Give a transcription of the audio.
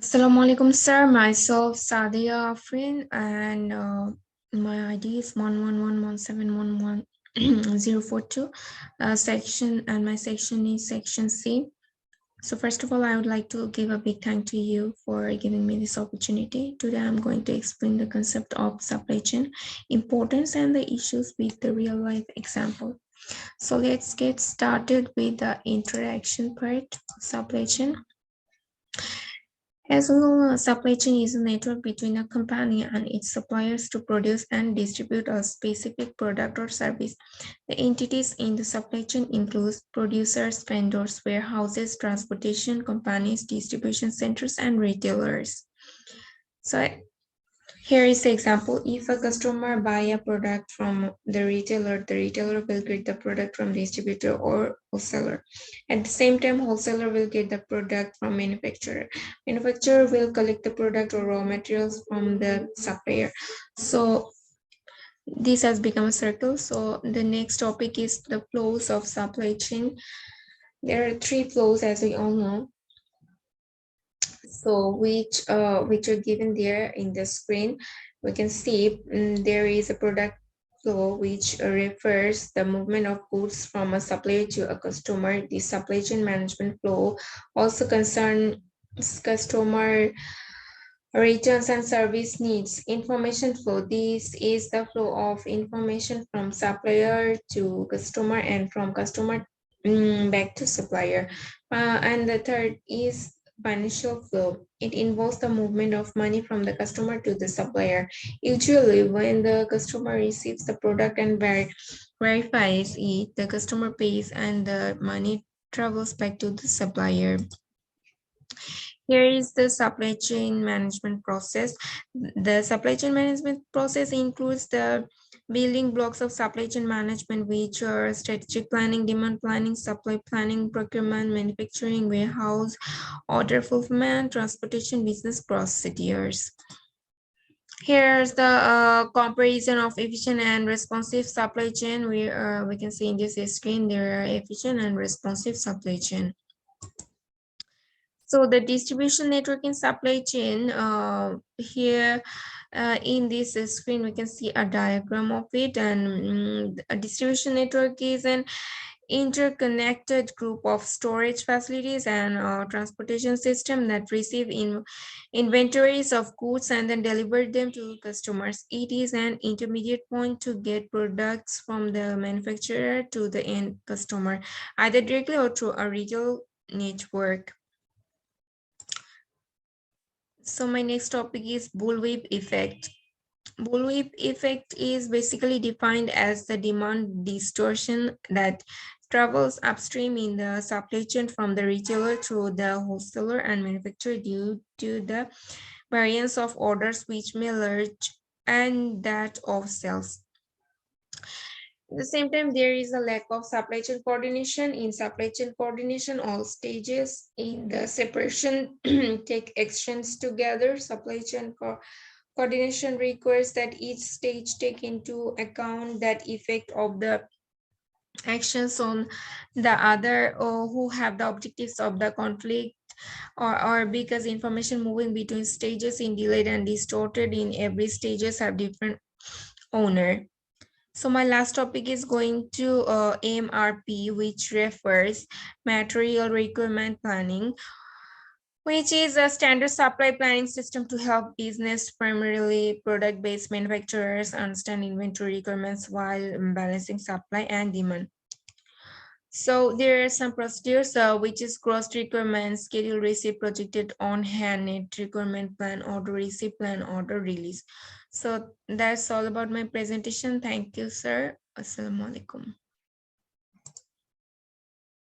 Assalamu alaikum, sir. Myself, Sadia Afrin, and my ID is 1111711 section, and my section is section C. So first of all, I would like to give a big thank to you for giving me this opportunity. Today, I'm going to explain the concept of supply chain importance and the issues with the real life example. So let's get started with the interaction part of supply chain. As a supply chain is a network between a company and its suppliers to produce and distribute a specific product or service. The entities in the supply chain include producers, vendors, warehouses, transportation companies, distribution centers, and retailers. So here is the example. If a customer buy a product from the retailer will get the product from distributor or wholesaler. At the same time, wholesaler will get the product from manufacturer. Manufacturer will collect the product or raw materials from the supplier. So this has become a circle. So the next topic is the flows of supply chain. There are three flows, as we all know. So which are given there in the screen. We can see there is a product flow which refers the movement of goods from a supplier to a customer. The supply chain management flow also concerns customer returns and service needs. Information flow, this is the flow of information from supplier to customer and from customer back to supplier. And the third is financial flow. It involves the movement of money from the customer to the supplier. Usually when the customer receives the product and verifies it, the customer pays and the money travels back to the supplier. Here is the supply chain management process. The supply chain management process includes the building blocks of supply chain management, which are strategic planning, demand planning, supply planning, procurement, manufacturing, warehouse, order fulfillment, transportation, business procedures. Here's the comparison of efficient and responsive supply chain. We can see in this screen there are efficient and responsive supply chain. So the distribution network in supply chain, here in this screen, we can see a diagram of it. And a distribution network is an interconnected group of storage facilities and transportation system that receive inventories of goods and then deliver them to customers. It is an intermediate point to get products from the manufacturer to the end customer, either directly or through a retail network. So my next topic is bullwhip effect. Bullwhip effect is basically defined as the demand distortion that travels upstream in the supply chain from the retailer through the wholesaler and manufacturer due to the variance of orders which may lurch and that of sales. At the same time, there is a lack of supply chain coordination. In supply chain coordination, all stages in the separation take actions together. Supply chain coordination requires that each stage take into account that effect of the actions on the other, or who have the objectives of the conflict, or because information moving between stages in delayed and distorted in every stages have different owner. So my last topic is going to MRP, which refers material requirement planning, which is a standard supply planning system to help business, primarily product-based manufacturers, understand inventory requirements while balancing supply and demand. So there are some procedures, which is gross requirement, schedule receipt, projected on hand, net requirement plan, order receipt plan, order release. So that's all about my presentation. Thank you, sir. Assalamu alaikum.